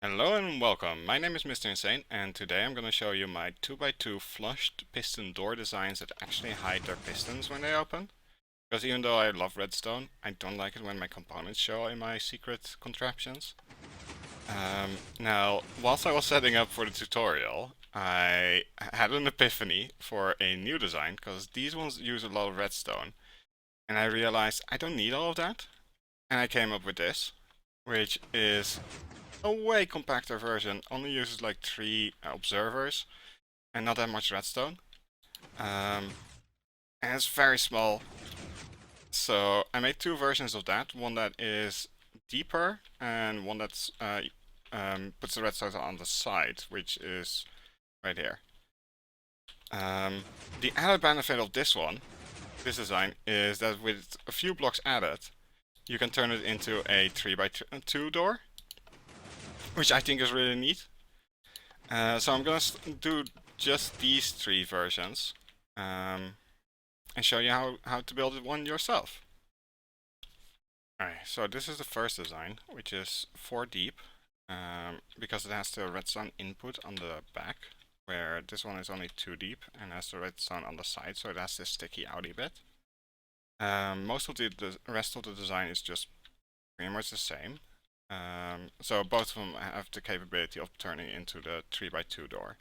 Hello and welcome. My name is MisterInSayne, and today I'm going to show you my 2x2 flushed piston door designs that actually hide their pistons when they open. Because even though I love redstone, I don't like it when my components show in my secret contraptions. Now, whilst I was setting up for the tutorial, I had an epiphany for a new design, because these ones use a lot of redstone. And I realized I don't need all of that. And I came up with this, which is a way compactor version, only uses like 3 observers and not that much redstone. And it's very small. So I made 2 versions of that. One that is deeper and one that's puts the redstone on the side, which is right here. The added benefit of this design, is that with a few blocks added, you can turn it into a 3x2 door, which I think is really neat. So I'm gonna do just these 3 versions and show you how to build one yourself. Alright, so this is the first design, which is 4 deep, because it has the redstone input on the back, where this one is only 2 deep and has the redstone on the side, so it has this sticky outy bit. Most of the rest of the design is just pretty much the same. So both of them have the capability of turning into the 3x2 door.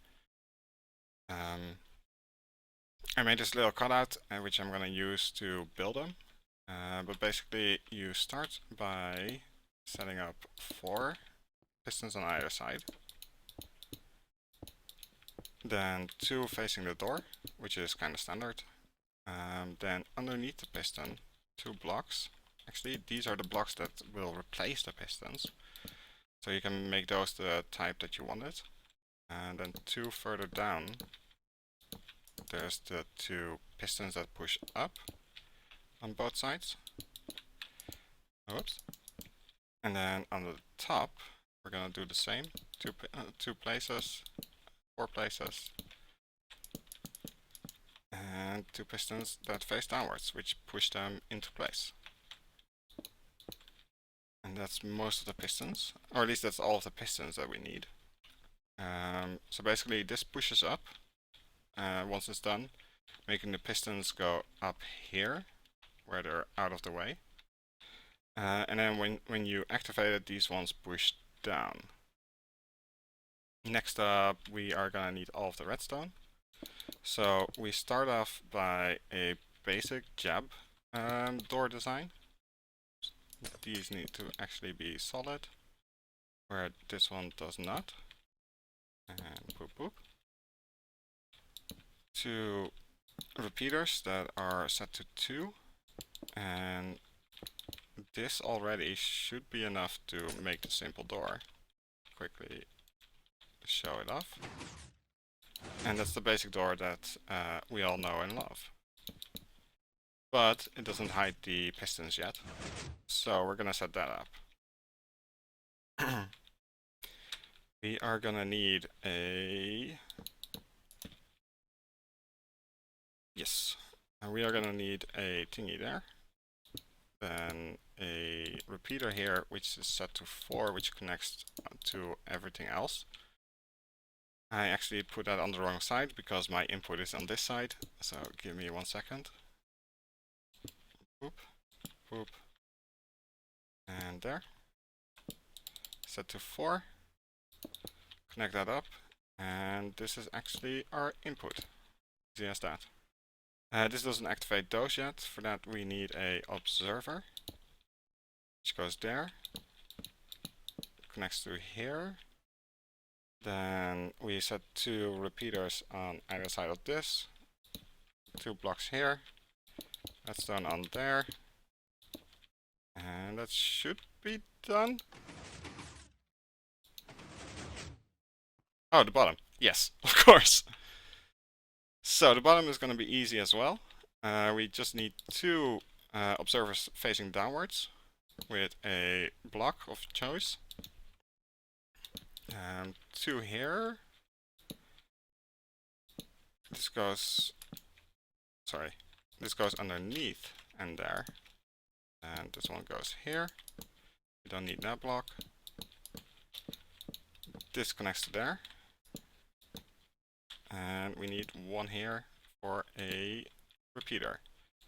I made this little cutout, which I'm going to use to build them. But basically, you start by setting up 4 pistons on either side. Then 2 facing the door, which is kind of standard. Then underneath the piston, 2 blocks. Actually, these are the blocks that will replace the pistons. So you can make those the type that you wanted. And then 2 further down, there's the 2 pistons that push up on both sides. Oops. And then on the top, we're gonna do the same. 2 places, 4 places, and 2 pistons that face downwards, which push them into place. And that's most of the pistons, or at least that's all of the pistons that we need. So basically this pushes up once it's done, making the pistons go up here, where they're out of the way. And then when you activate it, these ones push down. Next up, we are gonna need all of the redstone. So we start off by a basic jab door design. These need to actually be solid, where this one does not. And boop boop. 2 repeaters that are set to 2, and this already should be enough to make the simple door. Quickly show it off. And that's the basic door that we all know and love. But it doesn't hide the pistons yet, so we're gonna set that up. We are gonna need a... Yes. And we are gonna need a thingy there. Then a repeater here, which is set to 4, which connects to everything else. I actually put that on the wrong side because my input is on this side, so give me 1 second. Boop, boop, and there. Set to 4. Connect that up, and this is actually our input. Easy as that. This doesn't activate those yet. For that we need a observer, which goes there, connects to here. Then we set 2 repeaters on either side of this, 2 blocks here. That's done on there, and that should be done. Oh, the bottom. Yes, of course. So the bottom is going to be easy as well. We just need 2 observers facing downwards with a block of choice. 2 here. This goes underneath and there. And this one goes here. We don't need that block. this connects to there. And we need one here for a repeater.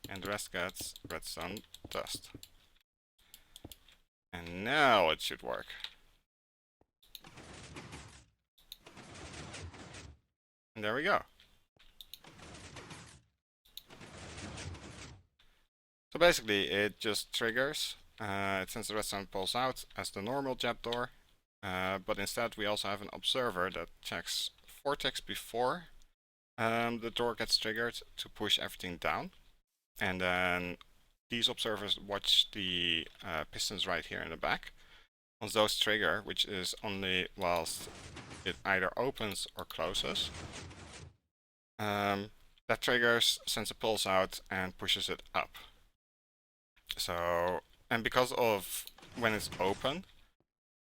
And the rest gets redstone dust. And now it should work. And there we go. So basically it just triggers, it sends the redstone pulse out as the normal jet door, but instead we also have an observer that checks 4 ticks before the door gets triggered to push everything down. And then these observers watch the pistons right here in the back. Once those trigger, which is only whilst it either opens or closes, that triggers, sends a pulse out and pushes it up. So, and because of when it's open,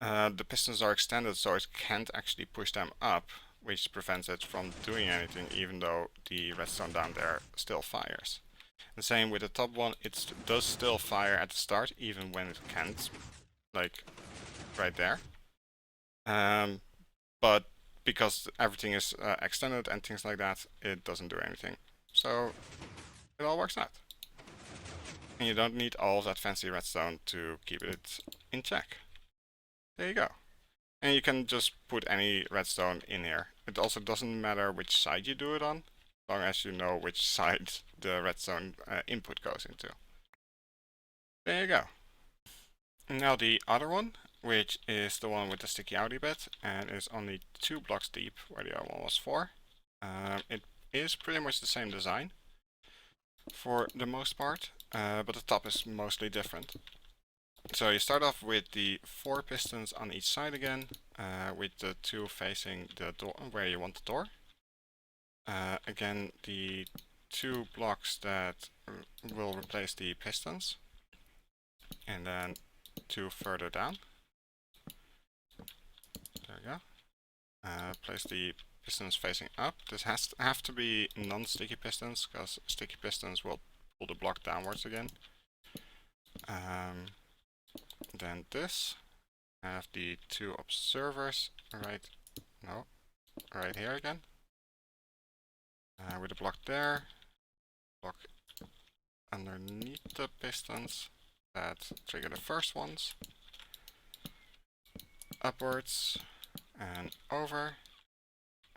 the pistons are extended so it can't actually push them up, which prevents it from doing anything even though the redstone down there still fires. The same with the top one, it does still fire at the start even when it can't, like right there. But because everything is extended and things like that, it doesn't do anything. So it all works out. And you don't need all of that fancy redstone to keep it in check. There you go. And you can just put any redstone in here. It also doesn't matter which side you do it on, as long as you know which side the redstone input goes into. There you go. And now the other one, which is the one with the sticky outy bit, and is only 2 blocks deep, where the other one was 4. It is pretty much the same design for the most part, but the top is mostly different. So you start off with the 4 pistons on each side again, with the 2 facing the door where you want the door. Again, the 2 blocks that will replace the pistons, and then 2 further down. There we go. Place the pistons facing up. This has to have to be non-sticky pistons, because sticky pistons will pull the block downwards again. Then this, I have the 2 observers right here again. With a block there, block underneath the pistons that trigger the first ones, upwards and over,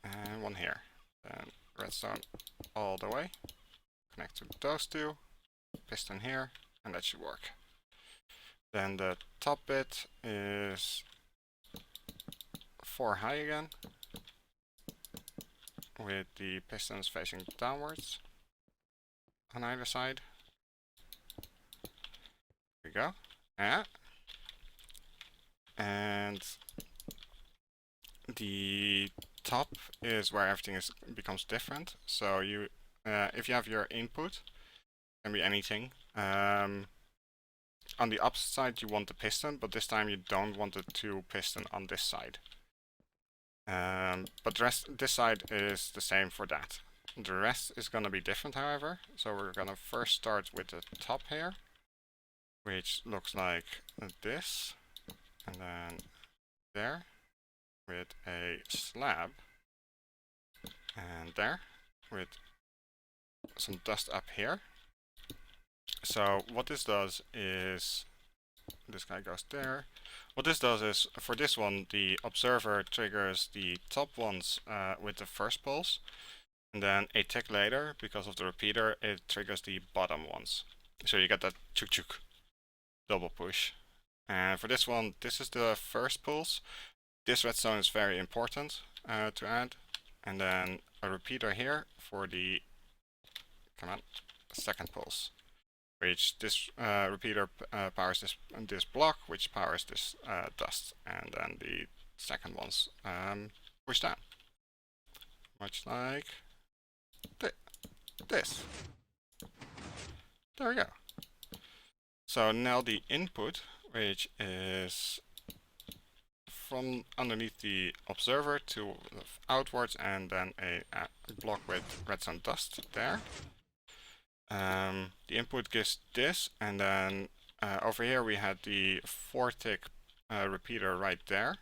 and one here. Then redstone all the way, connect to those 2, piston here, and that should work. Then the top bit is 4 high again, with the pistons facing downwards on either side. There we go. Yeah. And the top is where everything becomes different. So you, if you have your input, it can be anything. On the opposite side you want the piston, but this time you don't want the 2 piston on this side. But the rest, this side is the same for that. The rest is going to be different, however. So we're going to first start with the top here, which looks like this, and then there, with a slab, and there, with some dust up here. So what this does is, this guy goes there. What this does is, for this one, the observer triggers the top ones with the first pulse, and then a tick later, because of the repeater, it triggers the bottom ones. So you get that chuk chuk double push. And for this one, this is the first pulse. This redstone is very important to add, and then a repeater here for the second pulse, which this repeater powers this block, which powers this dust, and then the second one's push down, much like this. There we go. So now the input, which is from underneath the observer to outwards, and then a block with redstone dust there. The input gives this, and then over here we had the 4 tick repeater right there,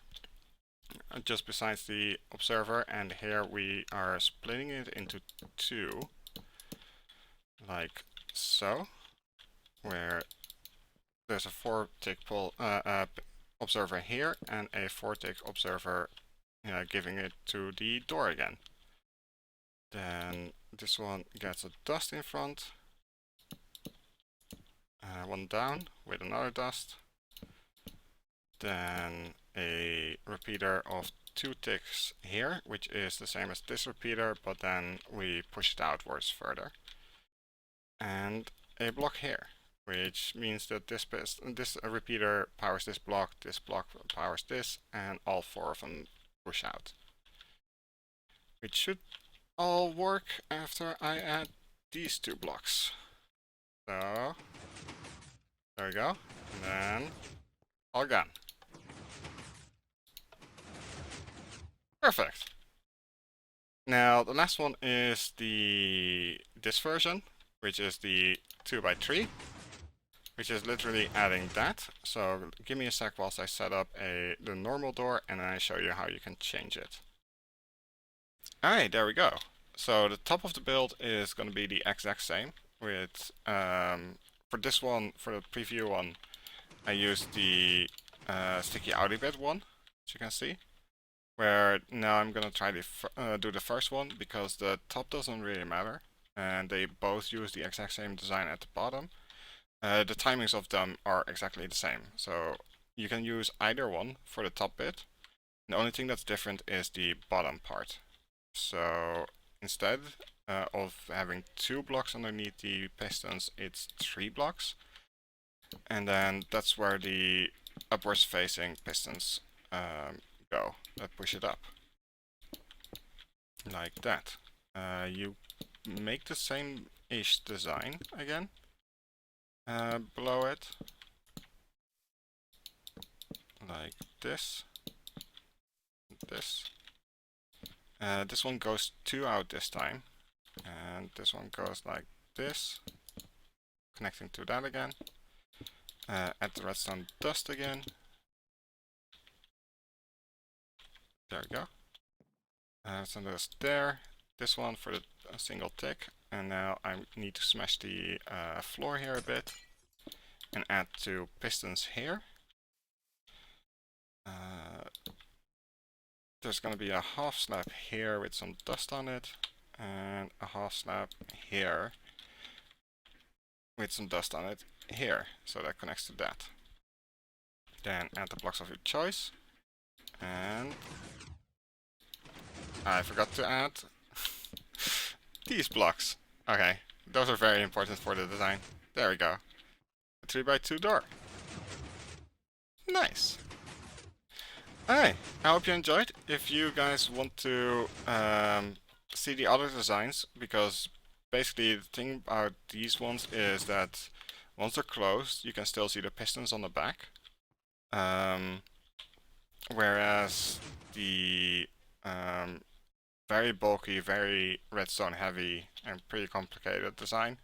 just besides the observer, and here we are splitting it into two, like so, where there's a 4-tick observer here and a 4-tick observer giving it to the door again. Then this one gets a dust in front, one down with another dust, then a repeater of 2 ticks here, which is the same as this repeater, but then we push it outwards further, and a block here, which means that this repeater powers this block powers this, and all 4 of them push out. It should all work after I add these 2 blocks. So, there we go, and then all gone. Perfect. Now the last one is this version, which is the 2x3, which is literally adding that. So give me a sec whilst I set up the normal door, and then I show you how you can change it. Alright, there we go. So the top of the build is going to be the exact same. With for this one, for the preview one, I used the sticky outie bit one, as you can see. Where now I'm gonna try to do the first one, because the top doesn't really matter, and they both use the exact same design at the bottom. The timings of them are exactly the same, so you can use either one for the top bit. The only thing that's different is the bottom part. So instead of having 2 blocks underneath the pistons, it's 3 blocks, and then that's where the upwards facing pistons go, that push it up, like that. You make the same-ish design again, below it, like this, this. This one goes 2 out this time, and this one goes like this, connecting to that again. Add the redstone dust again. There we go. So there's there. This one for the single tick. And now I need to smash the floor here a bit and add 2 pistons here. There's going to be a half slab here with some dust on it, and a half slab here with some dust on it here. So that connects to that. Then add the blocks of your choice. And I forgot to add these blocks. Okay, those are very important for the design. There we go. A 3x2 door. Nice. Alright, I hope you enjoyed. If you guys want to see the other designs, because basically the thing about these ones is that once they're closed, you can still see the pistons on the back. Whereas the very bulky, very redstone heavy, and pretty complicated design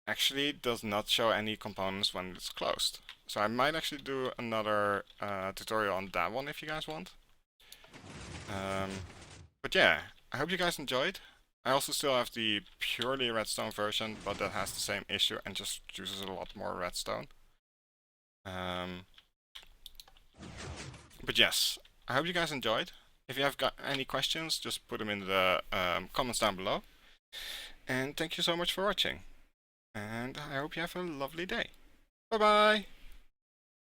actually does not show any components when it's closed. So I might actually do another tutorial on that one if you guys want. But yeah, I hope you guys enjoyed. I also still have the purely redstone version, but that has the same issue and just uses a lot more redstone. But yes, I hope you guys enjoyed. If you have got any questions, just put them in the comments down below. And thank you so much for watching. And I hope you have a lovely day. Bye bye!